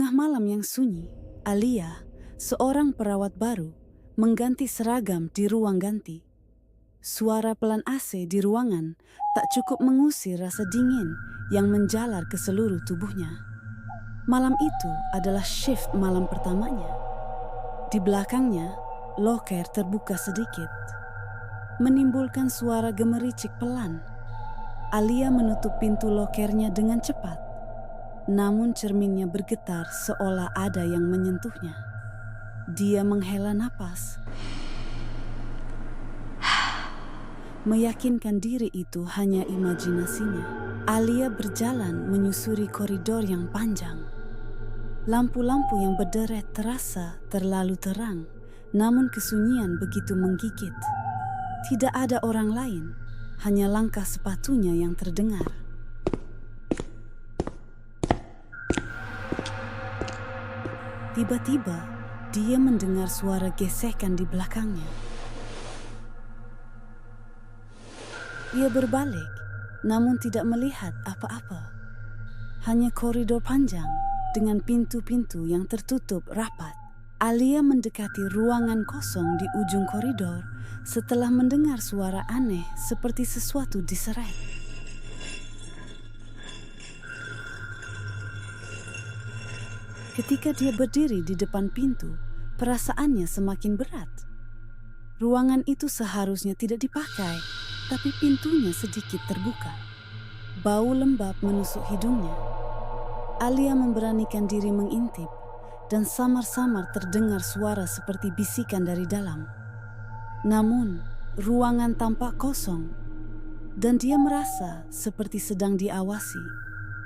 tengah malam yang sunyi, Alia, seorang perawat baru, mengganti seragam di ruang ganti. Suara pelan AC di ruangan tak cukup mengusir rasa dingin yang menjalar ke seluruh tubuhnya. Malam itu adalah shift malam pertamanya. Di belakangnya, loker terbuka sedikit, menimbulkan suara gemericik pelan. Alia menutup pintu lokernya dengan cepat, namun cerminnya bergetar seolah ada yang menyentuhnya. Dia menghela napas, meyakinkan diri itu hanya imajinasinya. Alia berjalan menyusuri koridor yang panjang. Lampu-lampu yang berderet terasa terlalu terang, namun kesunyian begitu menggigit. Tidak ada orang lain, hanya langkah sepatunya yang terdengar. Tiba-tiba, dia mendengar suara gesekan di belakangnya. Ia berbalik, namun tidak melihat apa-apa. Hanya koridor panjang dengan pintu-pintu yang tertutup rapat. Alia mendekati ruangan kosong di ujung koridor setelah mendengar suara aneh seperti sesuatu diseret. Ketika dia berdiri di depan pintu, perasaannya semakin berat. Ruangan itu seharusnya tidak dipakai, tapi pintunya sedikit terbuka. Bau lembab menusuk hidungnya. Alia memberanikan diri mengintip, dan samar-samar terdengar suara seperti bisikan dari dalam. Namun, ruangan tampak kosong, dan dia merasa seperti sedang diawasi.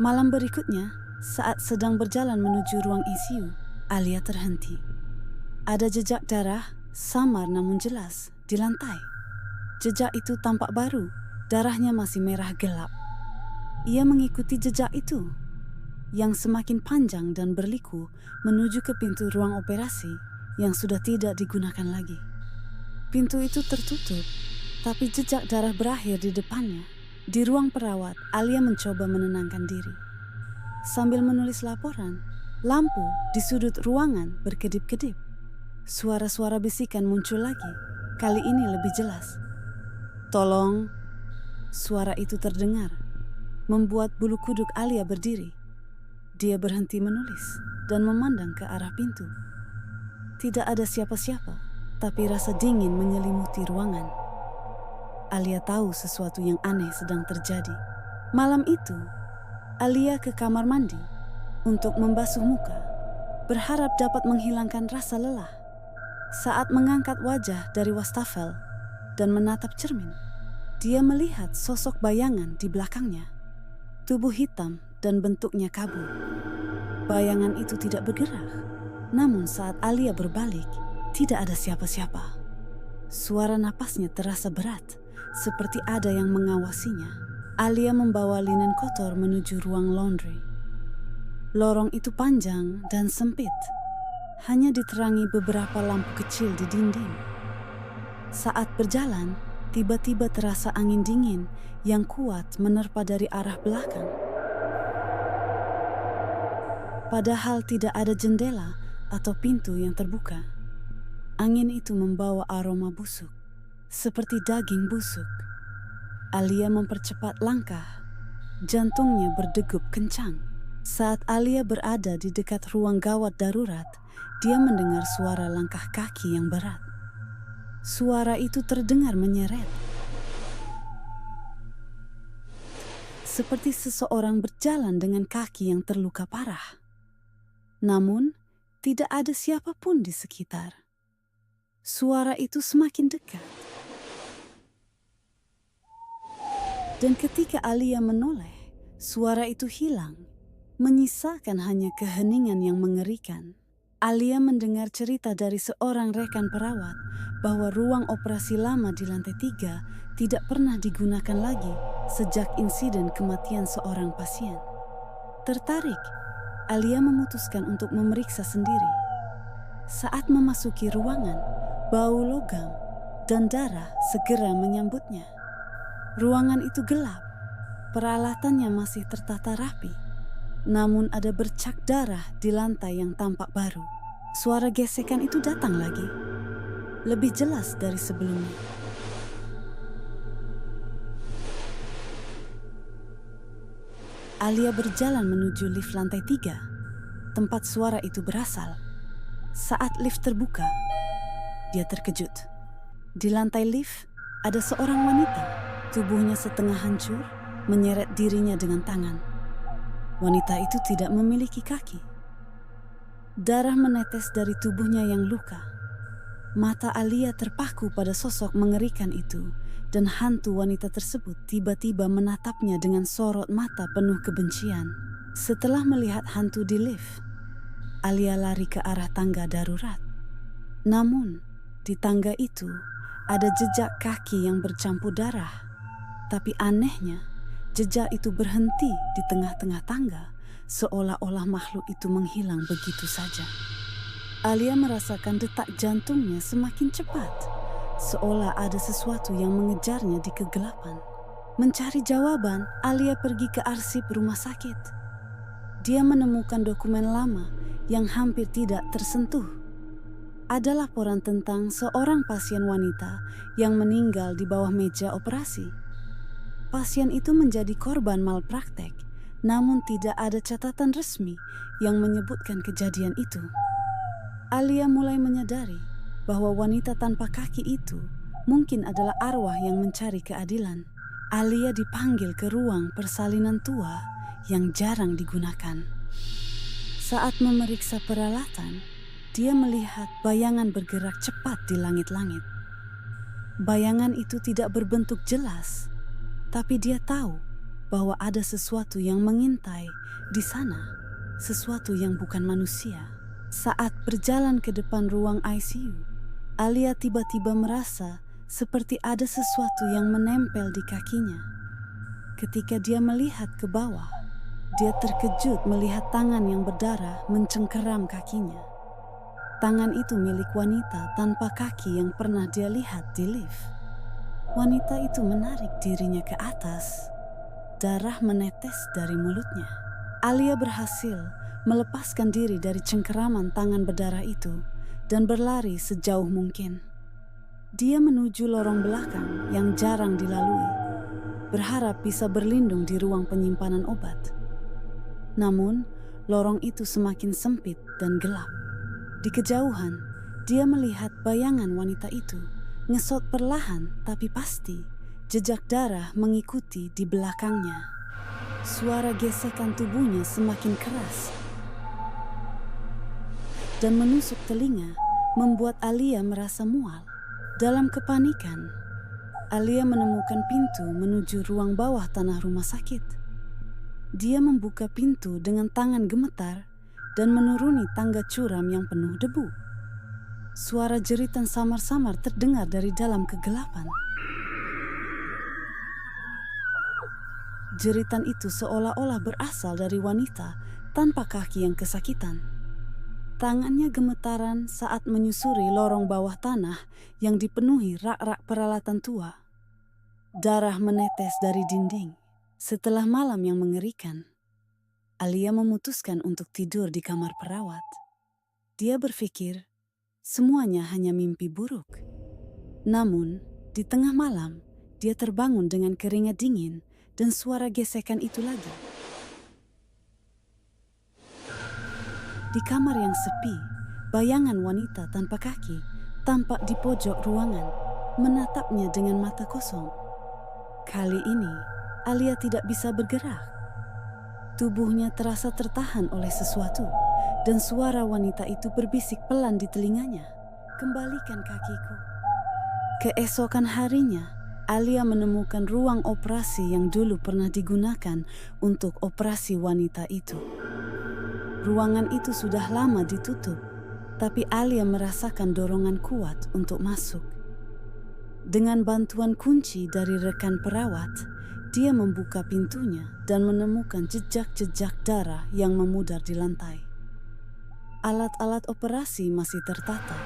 Malam berikutnya, saat sedang berjalan menuju ruang ICU, Alia terhenti. Ada jejak darah, samar namun jelas, di lantai. Jejak itu tampak baru, darahnya masih merah gelap. Ia mengikuti jejak itu, yang semakin panjang dan berliku menuju ke pintu ruang operasi yang sudah tidak digunakan lagi. Pintu itu tertutup, tapi jejak darah berakhir di depannya. Di ruang perawat, Alia mencoba menenangkan diri. Sambil menulis laporan, lampu di sudut ruangan berkedip-kedip. Suara-suara bisikan muncul lagi, kali ini lebih jelas. "Tolong!" Suara itu terdengar, membuat bulu kuduk Alia berdiri. Dia berhenti menulis dan memandang ke arah pintu. Tidak ada siapa-siapa, tapi rasa dingin menyelimuti ruangan. Alia tahu sesuatu yang aneh sedang terjadi. Malam itu, Alia ke kamar mandi untuk membasuh muka, berharap dapat menghilangkan rasa lelah. Saat mengangkat wajah dari wastafel dan menatap cermin, dia melihat sosok bayangan di belakangnya. Tubuh hitam dan bentuknya kabur. Bayangan itu tidak bergerak, namun saat Alia berbalik, tidak ada siapa-siapa. Suara napasnya terasa berat, seperti ada yang mengawasinya. Alia membawa linen kotor menuju ruang laundry. Lorong itu panjang dan sempit, hanya diterangi beberapa lampu kecil di dinding. Saat berjalan, tiba-tiba terasa angin dingin yang kuat menerpa dari arah belakang. Padahal tidak ada jendela atau pintu yang terbuka. Angin itu membawa aroma busuk, seperti daging busuk. Alia mempercepat langkah, jantungnya berdegup kencang. Saat Alia berada di dekat ruang gawat darurat, dia mendengar suara langkah kaki yang berat. Suara itu terdengar menyeret, seperti seseorang berjalan dengan kaki yang terluka parah. Namun, tidak ada siapapun di sekitar. Suara itu semakin dekat. Dan ketika Alia menoleh, suara itu hilang, menyisakan hanya keheningan yang mengerikan. Alia mendengar cerita dari seorang rekan perawat bahwa ruang operasi lama di lantai 3 tidak pernah digunakan lagi sejak insiden kematian seorang pasien. Tertarik, Alia memutuskan untuk memeriksa sendiri. Saat memasuki ruangan, bau logam dan darah segera menyambutnya. Ruangan itu gelap, peralatannya masih tertata rapi, Namun ada bercak darah di lantai yang tampak baru. Suara gesekan itu datang lagi, lebih jelas dari sebelumnya. Alia berjalan menuju lift lantai 3, tempat suara itu berasal. Saat lift terbuka, dia terkejut. Di lantai lift ada seorang wanita, tubuhnya setengah hancur, menyeret dirinya dengan tangan. Wanita itu tidak memiliki kaki. Darah menetes dari tubuhnya yang luka. Mata Alia terpaku pada sosok mengerikan itu, dan hantu wanita tersebut tiba-tiba menatapnya dengan sorot mata penuh kebencian. Setelah melihat hantu di lift, Alia lari ke arah tangga darurat. Namun, di tangga itu ada jejak kaki yang bercampur darah. Tapi anehnya, jejak itu berhenti di tengah-tengah tangga, seolah-olah makhluk itu menghilang begitu saja. Alia merasakan detak jantungnya semakin cepat, seolah ada sesuatu yang mengejarnya di kegelapan. Mencari jawaban, Alia pergi ke arsip rumah sakit. Dia menemukan dokumen lama yang hampir tidak tersentuh. Ada laporan tentang seorang pasien wanita yang meninggal di bawah meja operasi. Pasien itu menjadi korban malpraktek, namun tidak ada catatan resmi yang menyebutkan kejadian itu. Alia mulai menyadari bahwa wanita tanpa kaki itu mungkin adalah arwah yang mencari keadilan. Alia dipanggil ke ruang persalinan tua yang jarang digunakan. Saat memeriksa peralatan, dia melihat bayangan bergerak cepat di langit-langit. Bayangan itu tidak berbentuk jelas, tapi dia tahu bahwa ada sesuatu yang mengintai di sana, sesuatu yang bukan manusia. Saat berjalan ke depan ruang ICU, Alia tiba-tiba merasa seperti ada sesuatu yang menempel di kakinya. Ketika dia melihat ke bawah, dia terkejut melihat tangan yang berdarah mencengkeram kakinya. Tangan itu milik wanita tanpa kaki yang pernah dia lihat di lift. Wanita itu menarik dirinya ke atas. Darah menetes dari mulutnya. Alia berhasil melepaskan diri dari cengkeraman tangan berdarah itu dan berlari sejauh mungkin. Dia menuju lorong belakang yang jarang dilalui, berharap bisa berlindung di ruang penyimpanan obat. Namun, lorong itu semakin sempit dan gelap. Di kejauhan, dia melihat bayangan wanita itu ngesot perlahan tapi pasti, jejak darah mengikuti di belakangnya. Suara gesekan tubuhnya semakin keras dan menusuk telinga, membuat Alia merasa mual. Dalam kepanikan, Alia menemukan pintu menuju ruang bawah tanah rumah sakit. Dia membuka pintu dengan tangan gemetar dan menuruni tangga curam yang penuh debu. Suara jeritan samar-samar terdengar dari dalam kegelapan. Jeritan itu seolah-olah berasal dari wanita tanpa kaki yang kesakitan. Tangannya gemetaran saat menyusuri lorong bawah tanah yang dipenuhi rak-rak peralatan tua. Darah menetes dari dinding. Setelah malam yang mengerikan, Alia memutuskan untuk tidur di kamar perawat. Dia berpikir semuanya hanya mimpi buruk. Namun, di tengah malam, dia terbangun dengan keringat dingin dan suara gesekan itu lagi. Di kamar yang sepi, bayangan wanita tanpa kaki tampak di pojok ruangan, menatapnya dengan mata kosong. Kali ini, Alia tidak bisa bergerak. Tubuhnya terasa tertahan oleh sesuatu, dan suara wanita itu berbisik pelan di telinganya. "Kembalikan kakiku." Keesokan harinya, Alia menemukan ruang operasi yang dulu pernah digunakan untuk operasi wanita itu. Ruangan itu sudah lama ditutup, tapi Alia merasakan dorongan kuat untuk masuk. Dengan bantuan kunci dari rekan perawat, dia membuka pintunya dan menemukan jejak-jejak darah yang memudar di lantai. Alat-alat operasi masih tertata,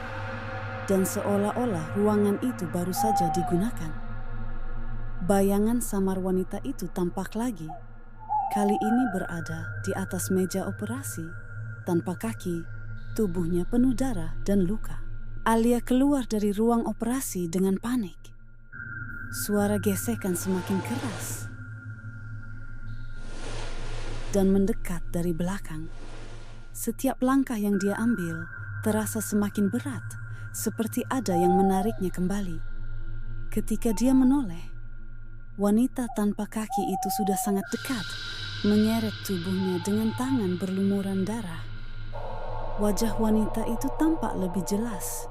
dan seolah-olah ruangan itu baru saja digunakan. Bayangan samar wanita itu tampak lagi. kali ini berada di atas meja operasi, tanpa kaki, tubuhnya penuh darah dan luka. Alia keluar dari ruang operasi dengan panik. Suara gesekan semakin keras dan mendekat dari belakang. Setiap langkah yang dia ambil terasa semakin berat, seperti ada yang menariknya kembali. Ketika dia menoleh, wanita tanpa kaki itu sudah sangat dekat, menyeret tubuhnya dengan tangan berlumuran darah. Wajah wanita itu tampak lebih jelas,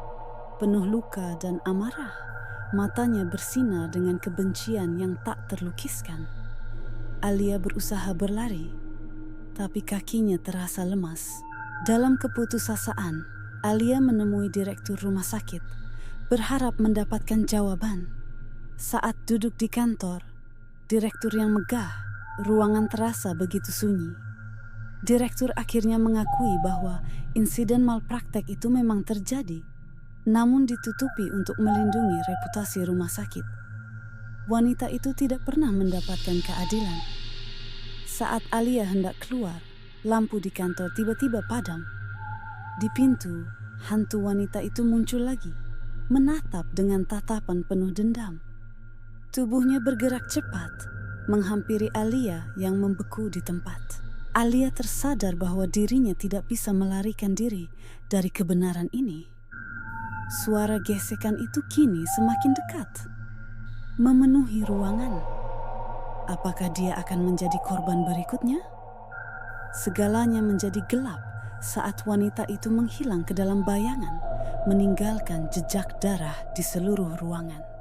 penuh luka dan amarah. Matanya bersinar dengan kebencian yang tak terlukiskan. Alia berusaha berlari, tapi kakinya terasa lemas. Dalam keputusasaan, Alia menemui direktur rumah sakit, berharap mendapatkan jawaban. Saat duduk di kantor, direktur yang megah, ruangan terasa begitu sunyi. Direktur akhirnya mengakui bahwa insiden malpraktek itu memang terjadi, namun ditutupi untuk melindungi reputasi rumah sakit. Wanita itu tidak pernah mendapatkan keadilan. Saat Alia hendak keluar, lampu di kantor tiba-tiba padam. Di pintu, hantu wanita itu muncul lagi, menatap dengan tatapan penuh dendam. Tubuhnya bergerak cepat, menghampiri Alia yang membeku di tempat. Alia tersadar bahwa dirinya tidak bisa melarikan diri dari kebenaran ini. Suara gesekan itu kini semakin dekat, memenuhi ruangan. Apakah dia akan menjadi korban berikutnya? Segalanya menjadi gelap saat wanita itu menghilang ke dalam bayangan, meninggalkan jejak darah di seluruh ruangan.